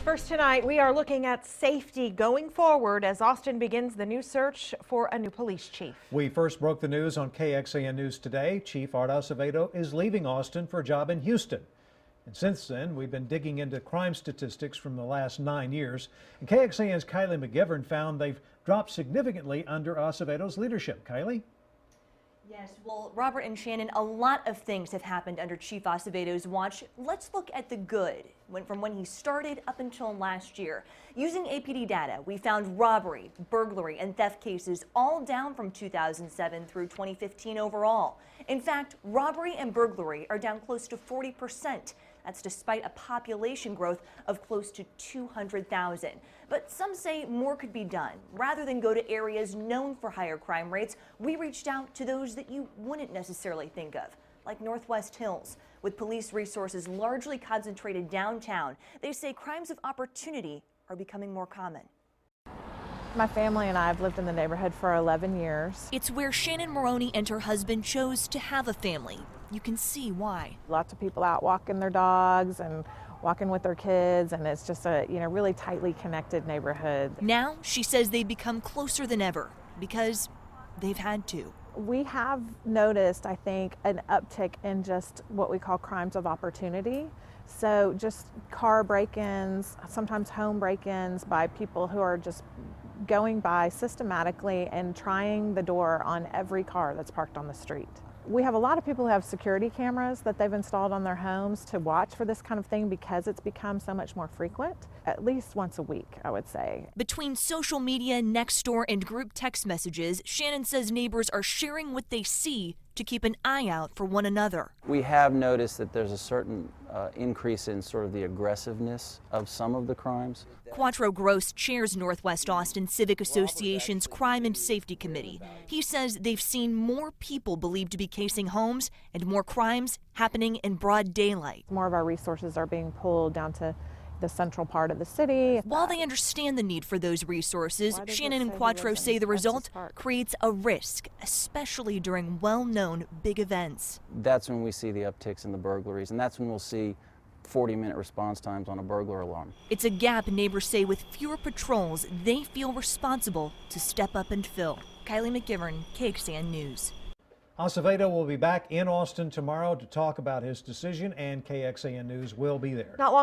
First tonight, we are looking at safety going forward as Austin begins the new search for a new police chief. We first broke the news on KXAN News Today. Chief Art Acevedo is leaving Austin for a job in Houston. And since then, we've been digging into crime statistics from the last 9 years. And KXAN's Kylie McGivern found they've dropped significantly under Acevedo's leadership. Kylie? Yes, well, Robert and Shannon, a lot of things have happened under Chief Acevedo's watch. Let's look at the good, from when he started up until last year. Using APD data, we found robbery, burglary, and theft cases all down from 2007 through 2015 overall. In fact, robbery and burglary are down close to 40%. That's despite a population growth of close to 200,000. But some say more could be done. Rather than go to areas known for higher crime rates, we reached out to those that you wouldn't necessarily think of, like Northwest Hills. With police resources largely concentrated downtown, they say crimes of opportunity are becoming more common. My family and I have lived in the neighborhood for 11 years. It's where Shannon Maroney and her husband chose to have a family. You can see why. Lots of people out walking their dogs and walking with their kids, and it's just a really tightly connected neighborhood. Now she says they've become closer than ever because they've had to. We have noticed, I think, an uptick in just what we call crimes of opportunity. So just car break-ins, sometimes home break-ins by people who are just going by systematically and trying the door on every car that's parked on the street. We have a lot of people who have security cameras that they've installed on their homes to watch for this kind of thing because it's become so much more frequent, at least once a week, I would say. Between social media, Nextdoor, and group text messages, Shannon says neighbors are sharing what they see to keep an eye out for one another. We have noticed that there's a certain increase in sort of the aggressiveness of some of the crimes. Quattro Gross chairs Northwest Austin Civic Association's Crime and Safety Committee. He says they've seen more people believed to be casing homes and more crimes happening in broad daylight. More of our resources are being pulled down to the central part of the city. While they understand the need for those resources, Shannon and Quattro say the result creates a risk, especially during well-known big events. That's when we see the upticks in the burglaries, and that's when we'll see 40-minute response times on a burglar alarm. It's a gap neighbors say with fewer patrols, they feel responsible to step up and fill. Kylie McGivern, KXAN News. Acevedo will be back in Austin tomorrow to talk about his decision, and KXAN News will be there. Not long